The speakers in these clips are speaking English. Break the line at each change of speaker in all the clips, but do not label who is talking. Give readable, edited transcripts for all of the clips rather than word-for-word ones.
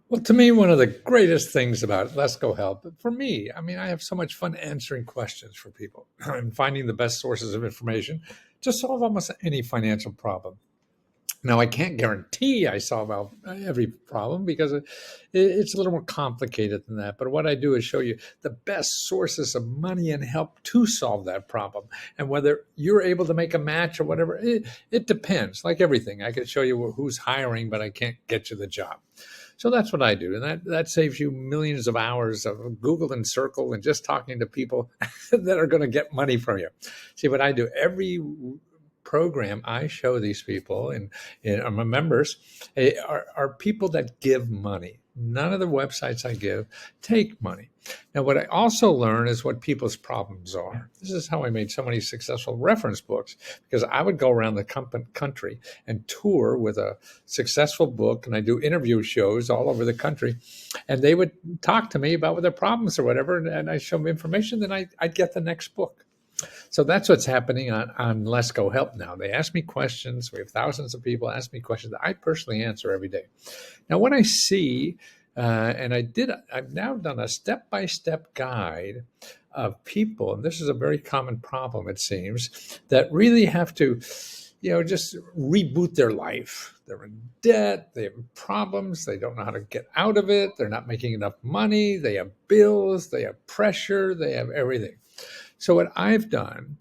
Well, to me, one of the greatest things about Let's Go Help, for me, I mean, I have so much fun answering questions for people and finding the best sources of information to solve almost any financial problem. Now, I can't guarantee I solve every problem because it's a little more complicated than that. But what I do is show you the best sources of money and help to solve that problem. And whether you're able to make a match or whatever, it depends. Like everything, I can show you who's hiring, but I can't get you the job. So that's what I do. And that saves you millions of hours of Google and Circle and just talking to people that are going to get money from you. See what I do every program I show these people and my members are people that give money. None of the websites I give take money. Now, what I also learn is what people's problems are. This is how I made so many successful reference books, because I would go around the country and tour with a successful book, and I do interview shows all over the country, and they would talk to me about what their problems or whatever, and I show them information, then I'd get the next book. So that's what's happening on Let's Go Help now. They ask me questions. We have thousands of people ask me questions that I personally answer every day. Now, what I see, I've now done a step-by-step guide of people, and this is a very common problem, it seems, that really have to, just reboot their life. They're in debt, they have problems, they don't know how to get out of it, they're not making enough money, they have bills, they have pressure, they have everything. So what I've done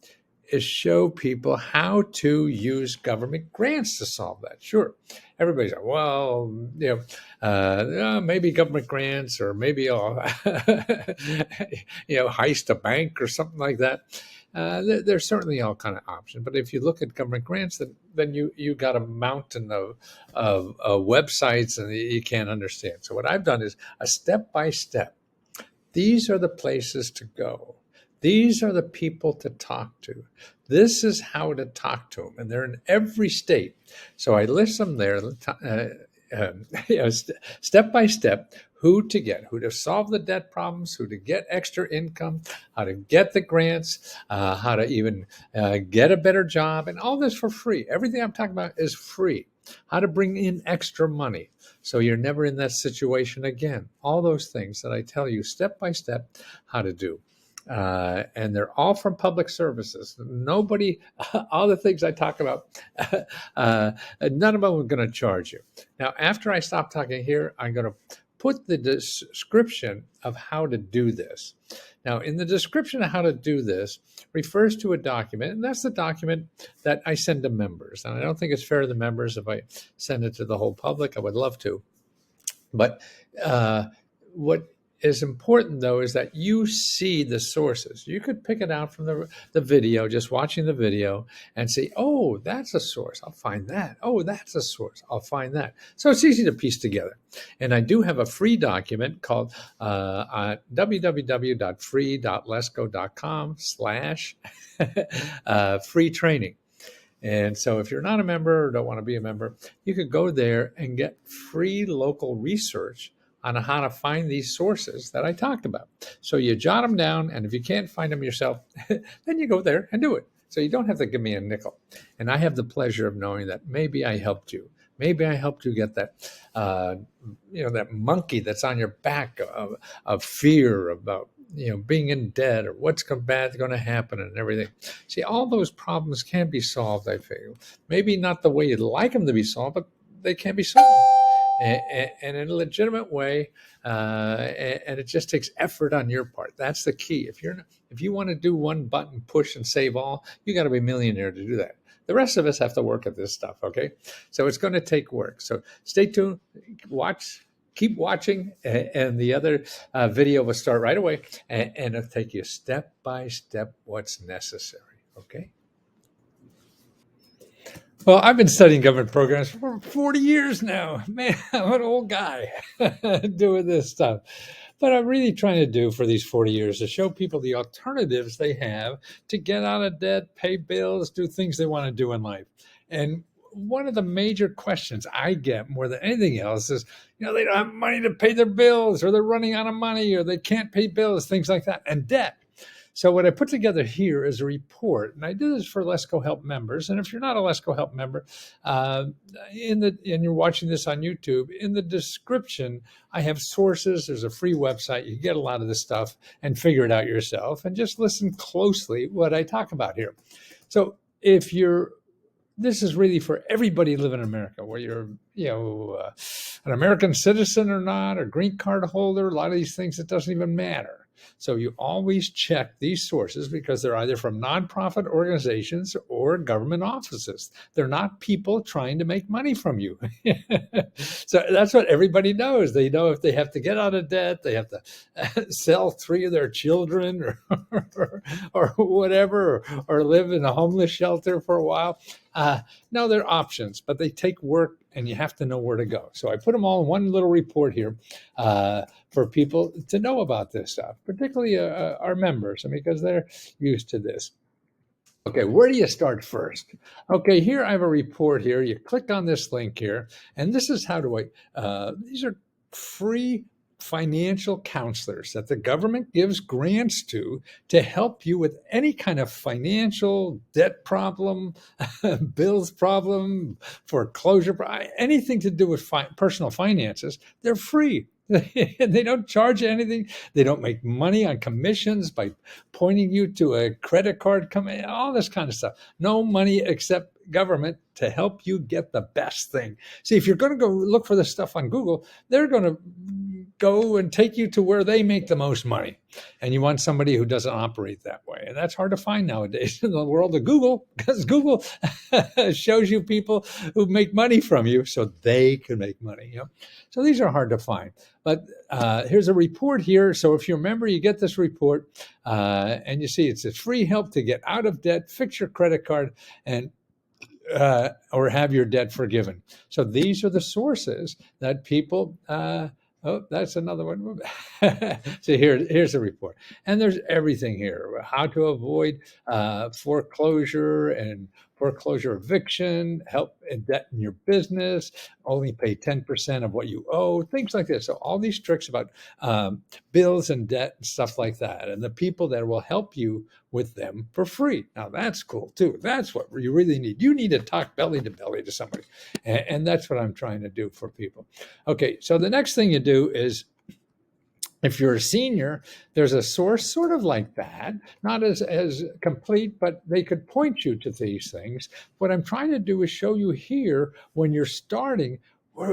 is show people how to use government grants to solve that. Sure, everybody's like, well, maybe government grants, or maybe I'll, heist a bank or something like that. There's certainly all kind of options. But if you look at government grants, then you got a mountain of websites, and you can't understand. So what I've done is a step by step. These are the places to go. These are the people to talk to. This is how to talk to them. And they're in every state. So I list them there, step by step, who to solve the debt problems, who to get extra income, how to get the grants, how to even get a better job, and all this for free. Everything I'm talking about is free. How to bring in extra money so you're never in that situation again. All those things that I tell you step by step how to do. And they're all from public services. Nobody, all the things I talk about, none of them are going to charge you. Now, after I stop talking here, I'm going to put the description of how to do this. Now, in the description of how to do this refers to a document, and that's the document that I send to members. And I don't think it's fair to the members if I send it to the whole public. I would love to. But what is important, though, is that you see the sources. You could pick it out from the video, just watching the video, and say, oh, that's a source. I'll find that. Oh, that's a source. I'll find that. So it's easy to piece together. And I do have a free document called www.free.lesco.com/free training. And so if you're not a member or don't want to be a member, you could go there and get free local research on how to find these sources that I talked about. So you jot them down, and if you can't find them yourself, then you go there and do it. So you don't have to give me a nickel. And I have the pleasure of knowing that maybe I helped you. Maybe I helped you get that, that monkey that's on your back of fear about, being in debt or what's bad going to happen and everything. See, all those problems can be solved, I feel. Maybe not the way you'd like them to be solved, but they can be solved. And in a legitimate way, and it just takes effort on your part. That's the key. If you want to do one button push and save all, you got to be a millionaire to do that. The rest of us have to work at this stuff, okay? So it's going to take work. So stay tuned, keep watching, and the other video will start right away, and it'll take you step by step what's necessary, okay? Well, I've been studying government programs for 40 years now. Man, I'm an old guy doing this stuff. But I'm really trying to do for these 40 years is show people the alternatives they have to get out of debt, pay bills, do things they want to do in life. And one of the major questions I get more than anything else is, they don't have money to pay their bills, or they're running out of money, or they can't pay bills, things like that, and debt. So what I put together here is a report, and I do this for Let's Go Help members. And if you're not a Let's Go Help member, uh, and you're watching this on YouTube, in the description I have sources. There's a free website. You can get a lot of this stuff and figure it out yourself, and just listen closely what I talk about here. So if you're this is really for everybody living in America, whether you're, an American citizen or not, a green card holder, a lot of these things, it doesn't even matter. So you always check these sources because they're either from nonprofit organizations or government offices. They're not people trying to make money from you. So that's what everybody knows. They know if they have to get out of debt, they have to sell 3 of their children or whatever, or live in a homeless shelter for a while. No, they're options, but they take work and you have to know where to go. So I put them all in one little report here for people to know about this stuff, particularly our members, because they're used to this. Okay, where do you start first? Okay, here I have a report here. You click on this link here, and this is how do these are free financial counselors that the government gives grants to help you with any kind of financial debt problem, bills problem, foreclosure, anything to do with personal finances. They're free. They don't charge you anything. They don't make money on commissions by pointing you to a credit card company, all this kind of stuff. No money except government to help you get the best thing. See, if you're going to go look for this stuff on Google, they're going to go and take you to where they make the most money. And you want somebody who doesn't operate that way. And that's hard to find nowadays in the world of Google, because Google shows you people who make money from you so they can make money. So these are hard to find. But here's a report here. So if you remember, you get this report and you see it's free help to get out of debt, fix your credit card, and or have your debt forgiven. So these are the sources that people that's another one. So here's a report. And there's everything here. How to avoid foreclosure and foreclosure eviction, help in debt in your business, only pay 10% of what you owe, things like this. So all these tricks about bills and debt and stuff like that. And the people that will help you with them for free. Now that's cool too. That's what you really need. You need to talk belly to belly to somebody. And that's what I'm trying to do for people. Okay, so the next thing you do is, if you're a senior, there's a source sort of like that, not as complete, but they could point you to these things. What I'm trying to do is show you here, when you're starting,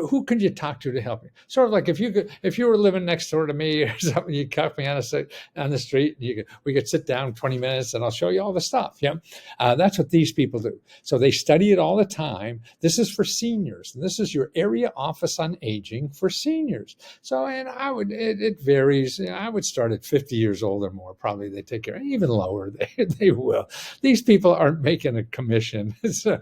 who can you talk to help you? Sort of like if you were living next door to me or something, you caught me on the street, we could sit down 20 minutes and I'll show you all the stuff. Yeah, that's what these people do. So they study it all the time. This is for seniors, and this is your area office on aging for seniors. So, and it varies. I would start at 50 years old or more. Probably they take care, even lower. They will. These people aren't making a commission, so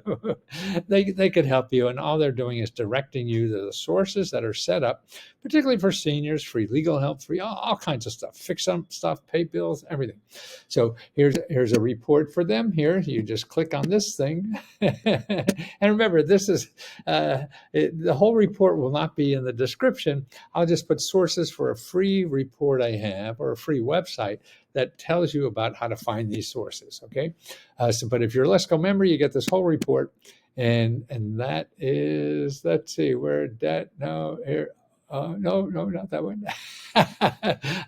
they could help you, and all they're doing is directing you to the sources that are set up, particularly for seniors, free legal help, free all kinds of stuff, fix some stuff, pay bills, everything. So here's a report for them here. You just click on this thing. And remember, this is the whole report will not be in the description. I'll just put sources for a free report I have, or a free website that tells you about how to find these sources. Okay. But if you're a Let's Go member, you get this whole report. And that is, let's see, where that, no, here, no, not that one.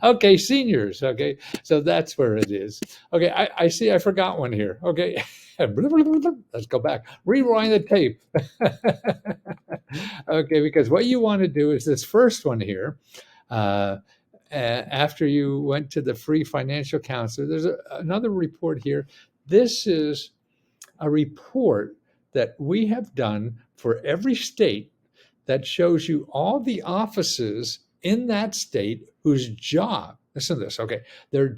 Okay, seniors. Okay, so that's where it is. Okay, I see I forgot one here. Okay, let's go back. Rewind the tape. Okay, because what you want to do is this first one here. After you went to the free financial counselor, there's another report here. This is a report that we have done for every state that shows you all the offices in that state whose job, listen to this, okay, their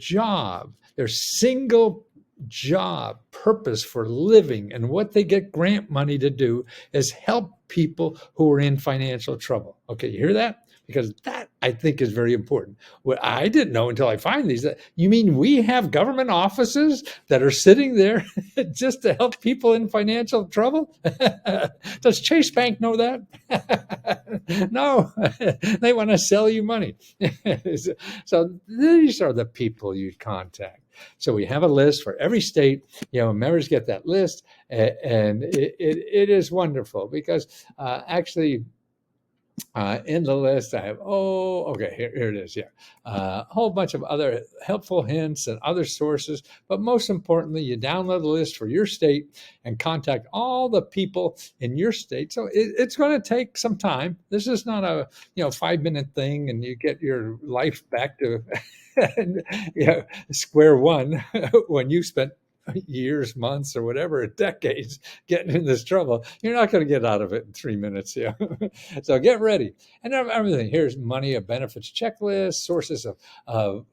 single job purpose for living and what they get grant money to do is help people who are in financial trouble. Okay, you hear that? Because that I think is very important. What I didn't know until I find these, you mean we have government offices that are sitting there just to help people in financial trouble? Does Chase Bank know that? No, they want to sell you money. So these are the people you contact. So we have a list for every state. Members get that list, and it is wonderful because actually in the list, I have, okay, here it is. Yeah. A whole bunch of other helpful hints and other sources. But most importantly, you download the list for your state and contact all the people in your state. So it's going to take some time. This is not a 5-minute thing and you get your life back to square one when you spent years, months, or whatever, decades getting in this trouble. You're not going to get out of it in 3 minutes. So get ready. And everything. Here's money, a benefits checklist, sources of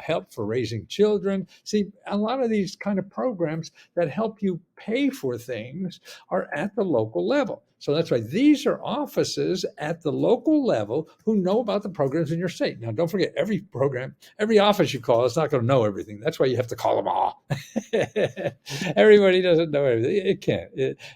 help for raising children. See, a lot of these kind of programs that help you pay for things are at the local level. So that's why these are offices at the local level who know about the programs in your state. Now, don't forget, every program, every office you call is not going to know everything. That's why you have to call them all. Everybody doesn't know everything. It can't.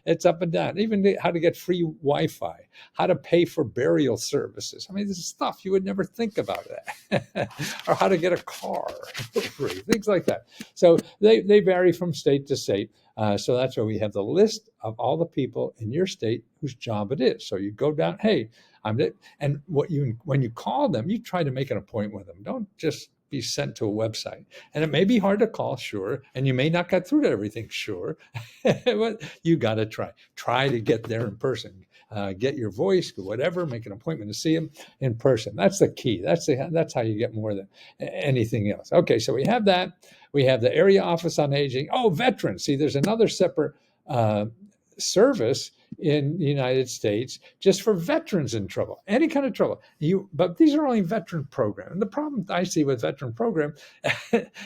It's up and down. Even how to get free Wi-Fi, how to pay for burial services. I mean, this is stuff you would never think about that. Or how to get a car for free, things like that. So they vary from state to state. So that's why we have the list of all the people in your state whose job it is. So you go down, hey, and when you call them, you try to make an appointment with them. Don't just be sent to a website. And it may be hard to call, sure, and you may not get through to everything, sure, but you got to try to get there in person. Get your voice, whatever, make an appointment to see them in person. That's the key. That's how you get more than anything else. Okay, so we have that. We have the area office on aging. Oh, veterans. See, there's another separate service in the United States just for veterans in trouble, any kind of trouble. But these are only veteran programs. And the problem I see with veteran program,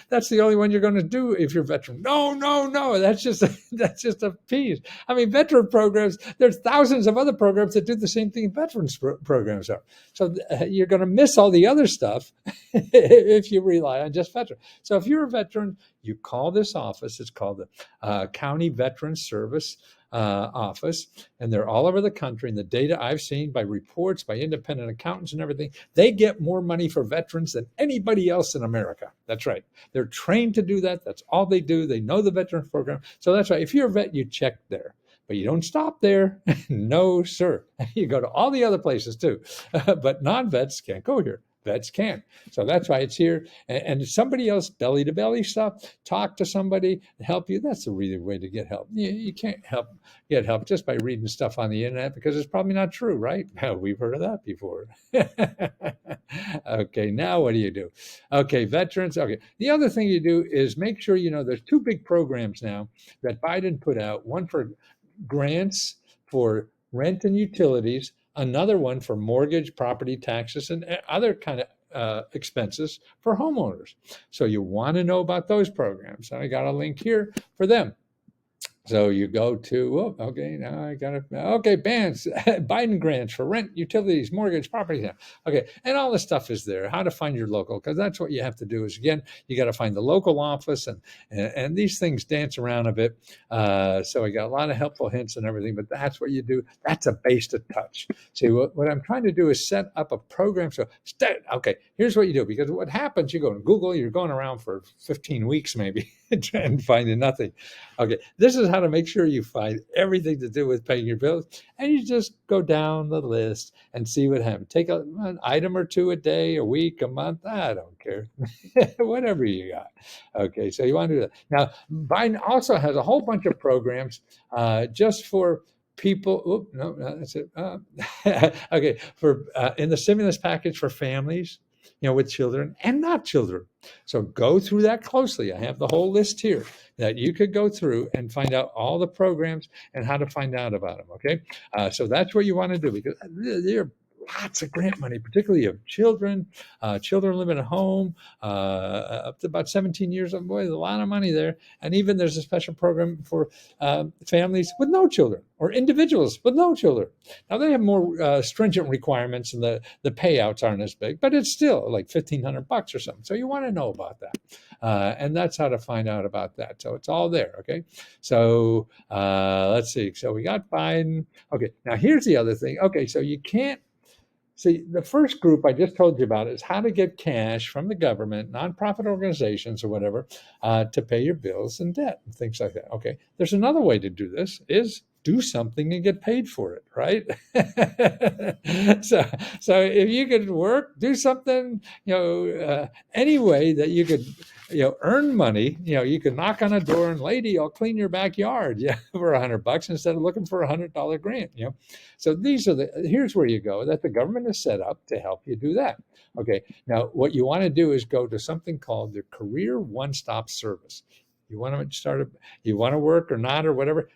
that's the only one you're going to do if you're veteran. No. That's just a piece. I mean, veteran programs, there's thousands of other programs that do the same thing veterans programs are. So you're going to miss all the other stuff if you rely on just veterans. So if you're a veteran, you call this office. It's called the County Veterans Service office, and they're all over the country. And the data I've seen by reports, by independent accountants and everything, they get more money for veterans than anybody else in America. That's right. They're trained to do that. That's all they do. They know the veterans program. So that's right. If you're a vet, you check there. But you don't stop there. No, sir. You go to all the other places too. But non-vets can't go here. Vets can. So that's why it's here. And somebody else, belly to belly stuff, talk to somebody, help you. That's the really way to get help. You can't get help just by reading stuff on the internet because it's probably not true, right? We've heard of that before. Okay, now what do you do? Okay, veterans. Okay, the other thing you do is make sure there's 2 big programs now that Biden put out, one for grants for rent and utilities, another one for mortgage, property taxes, and other kind of expenses for homeowners. So you want to know about those programs. I got a link here for them. So you go to, now I got it. Okay, bans, Biden grants for rent, utilities, mortgage, property. Okay, and all the stuff is there. How to find your local, because that's what you have to do is, again, you got to find the local office, and these things dance around a bit. So I got a lot of helpful hints and everything, but that's what you do. That's a base to touch. See, what I'm trying to do is set up a program. So, okay, here's what you do, because what happens, you go to Google, you're going around for 15 weeks maybe, trying to find nothing. Okay, this is how to make sure you find everything to do with paying your bills, and you just go down the list and see what happens. Take an item or two a day, a week, a month. I don't care, whatever you got. Okay, so you want to do that. Now, Biden also has a whole bunch of programs just for people. No, that's it. Okay, for in the stimulus package for families, with children and not children. So go through that closely. I have the whole list here that you could go through and find out all the programs and how to find out about them. Okay. So that's what you want to do, because there are lots of grant money, particularly of children, children living at home, up to about 17 years old. Boy, there's a lot of money there. And even there's a special program for families with no children or individuals with no children. Now they have more stringent requirements, and the payouts aren't as big, but it's still like $1,500 or something. So you want to know about that, and that's how to find out about that. So it's all there. Okay, so let's see. So we got Biden. Okay, now here's the other thing. Okay, so you can't. See, the first group I just told you about is how to get cash from the government, nonprofit organizations, or whatever, to pay your bills and debt and things like that. Okay, there's another way to do this: is do something and get paid for it, right? so if you could work, do something, any way that you could, earn money. You could knock on a door and, lady, I'll clean your backyard, for $100 instead of looking for $100 grant. So here's where you go. That the government is set up to help you do that. Okay. Now, what you want to do is go to something called the Career One-Stop Service. You want to work or not or whatever.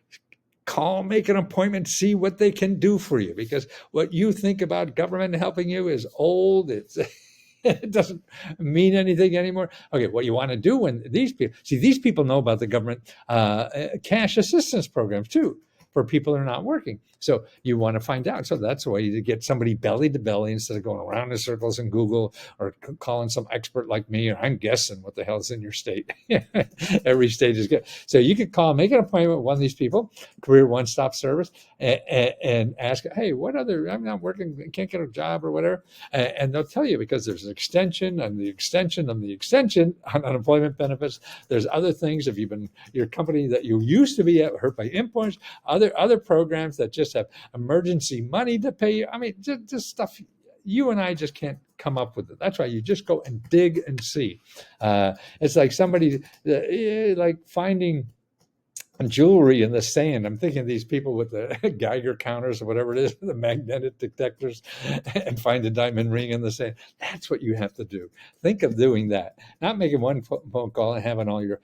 Call, make an appointment, see what they can do for you, because what you think about government helping you is old. It doesn't mean anything anymore. Okay, what you want to do when these people know about the government cash assistance programs too, for people who are not working. So you want to find out. So that's a way to get somebody belly to belly instead of going around in circles in Google or calling some expert like me, or I'm guessing what the hell is in your state. Every state is good. So you could call, make an appointment with one of these people, Career One-Stop Service, and ask, hey, I'm not working, can't get a job or whatever. And they'll tell you, because there's an extension and the extension and the extension on unemployment benefits. There's other things. If you've been, your company that you used to be at hurt by imports, other programs that just have emergency money to pay you. I mean, just stuff you and I just can't come up with it. That's why you just go and dig and see. It's like somebody like finding jewelry in the sand. I'm thinking of these people with the Geiger counters or whatever it is, the magnetic detectors, and find a diamond ring in the sand. That's what you have to do. Think of doing that, not making one phone call and having all your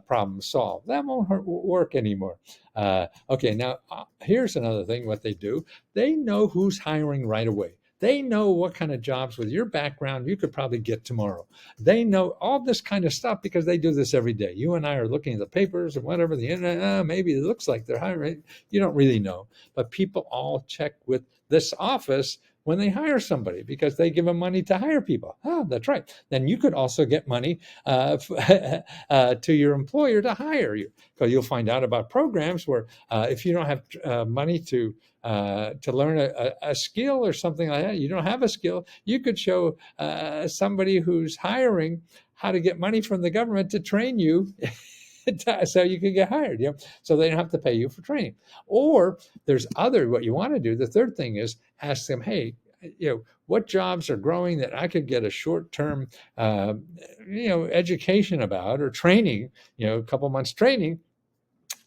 problems solved. That won't work anymore. Okay, now here's another thing. What they do, they know who's hiring right away. They know what kind of jobs with your background you could probably get tomorrow. They know all this kind of stuff because they do this every day. You and I are looking at the papers and whatever, the internet, maybe it looks like they're hiring. You don't really know. But people all check with this office when they hire somebody, because they give them money to hire people. Oh, that's right. Then you could also get money to your employer to hire you, because you'll find out about programs where if you don't have money to learn a skill or something like that, you don't have a skill, you could show somebody who's hiring how to get money from the government to train you so you can get hired, so they don't have to pay you for training. Or there's what you want to do. The third thing is ask them, hey, what jobs are growing that I could get a short-term, education about, or training, a couple months training,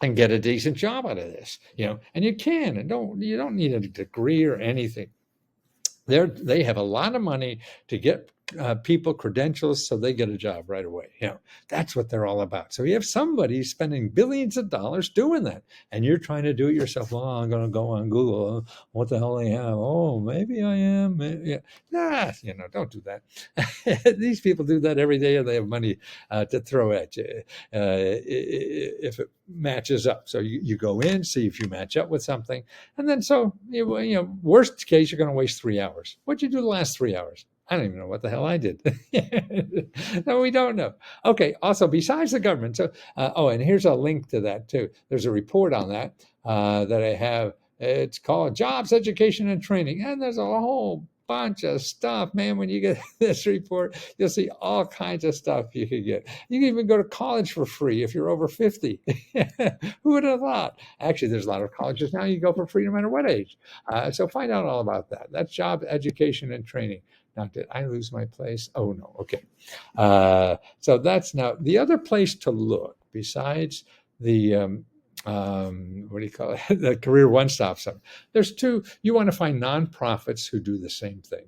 and get a decent job out of this, and you can, and you don't need a degree or anything. They have a lot of money to get people credentials so they get a job right away. That's what they're all about. So you have somebody spending billions of dollars doing that, and you're trying to do it yourself. Well, I'm going to go on Google. What the hell they have? Oh, maybe I am. Maybe. Nah, don't do that. These people do that every day, and they have money to throw at you if it matches up. So you go in, see if you match up with something, and then worst case, you're going to waste 3 hours. What'd you do the last 3 hours? I don't even know what the hell I did. No, we don't know. Okay. Also, besides the government. So, and here's a link to that too. There's a report on that that I have. It's called Jobs, Education, and Training. And there's a whole bunch of stuff, man. When you get this report, you'll see all kinds of stuff you can get. You can even go to college for free if you're over 50. Who would have thought? Actually, there's a lot of colleges now you go for free no matter what age. So find out all about that. That's Jobs, Education, and Training. Now, did I lose my place? Oh, no. Okay. So that's now the other place to look besides the, what do you call it? The Career One-Stop Center. There's two. You want to find nonprofits who do the same thing,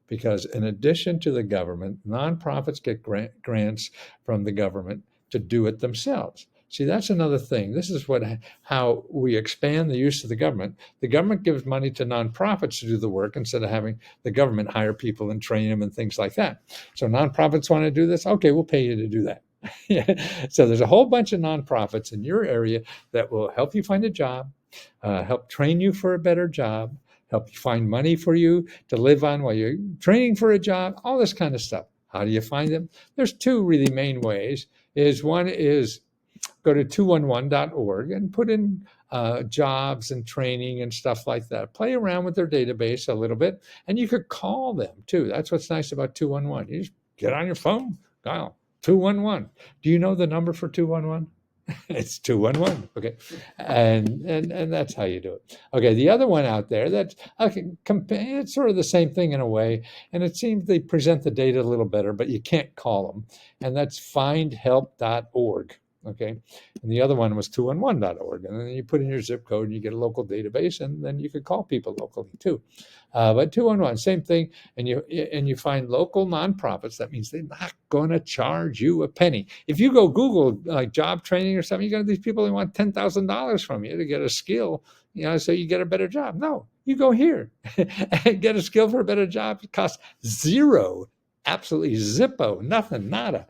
because in addition to the government, nonprofits get grants from the government to do it themselves. See, that's another thing. This is how we expand the use of the government. The government gives money to nonprofits to do the work instead of having the government hire people and train them and things like that. So nonprofits want to do this. Okay, we'll pay you to do that. So there's a whole bunch of nonprofits in your area that will help you find a job, help train you for a better job, help you find money for you to live on while you're training for a job, all this kind of stuff. How do you find them? There's two really main ways. One is go to 211.org and put in jobs and training and stuff like that. Play around with their database a little bit, and you could call them too. That's what's nice about 211. You just get on your phone, dial 211. Do you know the number for 211? It's 211. Okay. And that's how you do it. Okay. The other one out there that's it's sort of the same thing in a way. And it seems they present the data a little better, but you can't call them. And that's findhelp.org. Okay. And the other one was 211.org. And then you put in your zip code and you get a local database, and then you could call people locally too. But 211, same thing. And you find local nonprofits. That means they're not going to charge you a penny. If you go Google like job training or something, you got these people that want $10,000 from you to get a skill, so you get a better job. No, you go here and get a skill for a better job. It costs zero. Absolutely zippo, nothing, nada.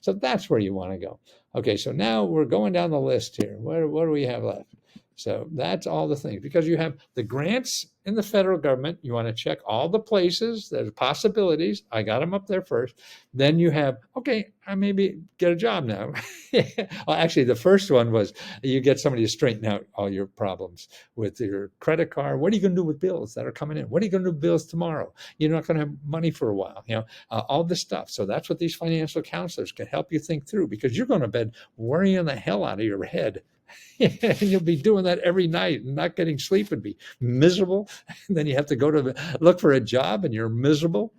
So that's where you want to go. Okay, so now we're going down the list here. What do we have left? So that's all the things. Because you have the grants in the federal government, you want to check all the places, there's possibilities. I got them up there first. Then you have, okay, I maybe get a job now. Well, actually, the first one was you get somebody to straighten out all your problems with your credit card. What are you going to do with bills that are coming in? What are you going to do with bills tomorrow? You're not going to have money for a while, all this stuff. So that's what these financial counselors can help you think through, because you're going to bed worrying the hell out of your head. And you'll be doing that every night and not getting sleep and be miserable. And then you have to go to look for a job and you're miserable.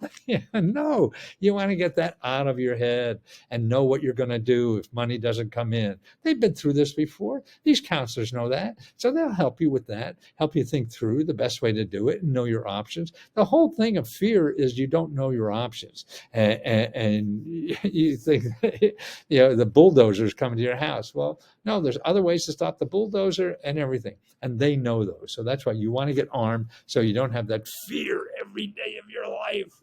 No, you want to get that out of your head and know what you're going to do if money doesn't come in. They've been through this before. These counselors know that. So they'll help you with that, help you think through the best way to do it and know your options. The whole thing of fear is you don't know your options. And you think, the bulldozer's coming to your house. Well, no, there's other ways to stop the bulldozer and everything. And they know those. So that's why you want to get armed so you don't have that fear every day of your life.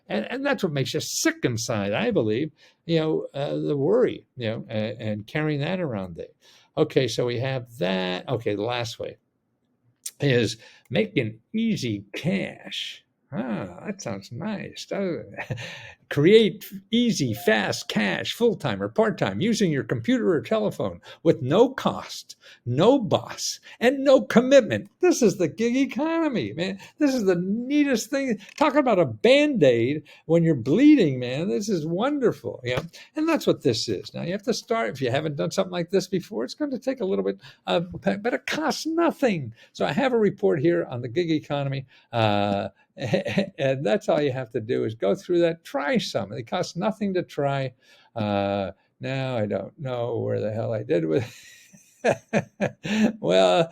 And that's what makes you sick inside, I believe, the worry, and carrying that around there. Okay, so we have that. Okay, the last way is making easy cash. That sounds nice, doesn't it? Create easy, fast cash, full-time or part-time, using your computer or telephone with no cost, no boss, and no commitment. This is the gig economy, man. This is the neatest thing. Talk about a Band-Aid when you're bleeding, man. This is wonderful. And that's what this is. Now, you have to start. If you haven't done something like this before, it's going to take a little bit, but it costs nothing. So I have a report here on the gig economy. And that's all you have to do is go through that. Try some. It costs nothing to try. Now I don't know where the hell I did with well,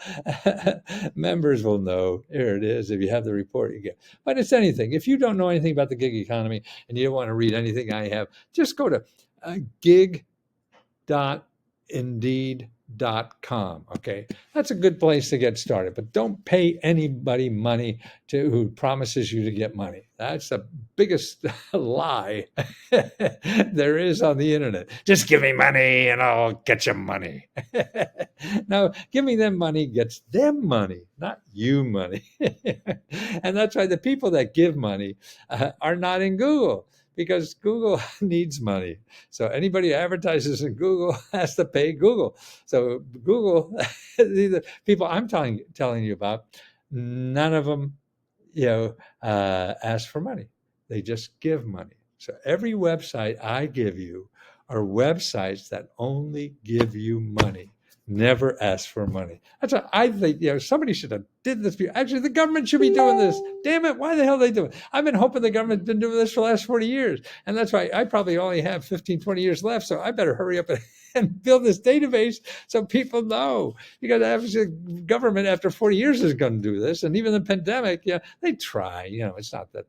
members will know. Here it is. If you have the report, you get. But it's anything. If you don't know anything about the gig economy and you don't want to read anything I have, just go to gig.indeed.com. Okay, that's a good place to get started. But don't pay anybody money who promises you to get money. That's the biggest lie there is on the internet. Just give me money and I'll get you money. No, giving them money gets them money, not you money. And that's why the people that give money are not in Google, because Google needs money. So anybody who advertises in Google has to pay Google. So Google, the people I'm telling you about, none of them, ask for money. They just give money. So every website I give you are websites that only give you money, never ask for money. That's what I think. Somebody should have did this. Actually, the government should be doing this. Damn it. Why the hell are they doing it? I've been hoping the government's been doing this for the last 40 years. And that's why I probably only have 15, 20 years left. So I better hurry up and build this database so people know. Because the government after 40 years is going to do this. And even the pandemic, they try. It's not that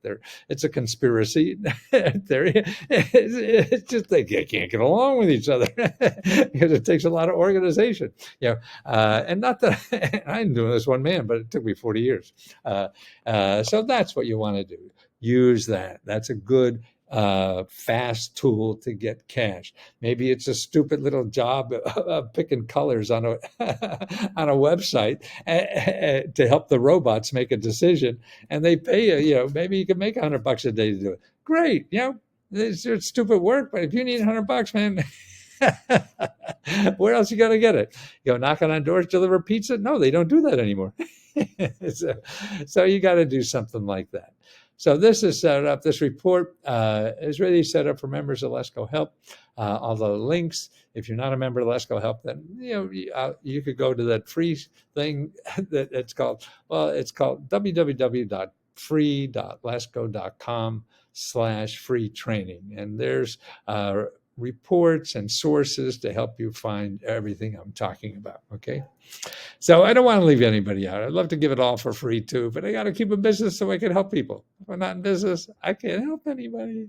it's a conspiracy. It's just they can't get along with each other because it takes a lot of organization. And not that I'm doing this one man, but it took me 40 years. So that's what you want to do. Use that. That's a good fast tool to get cash. Maybe it's a stupid little job of picking colors on a on a website to help the robots make a decision, and they pay you. Maybe you can make $100 a day to do it. Great, it's stupid work, but if you need $100, man. Where else you gonna get it? Knocking on doors, deliver pizza? No, they don't do that anymore. So you got to do something like that. So this is set up. This report is really set up for members of Let's Go Help. All the links. If you're not a member of Let's Go Help, then you could go to that free thing that it's called www.free.letsgo.com/free training, and there's reports and sources to help you find everything I'm talking about. Okay. So I don't want to leave anybody out. I'd love to give it all for free too, but I got to keep a business so I can help people. If I'm not in business, I can't help anybody.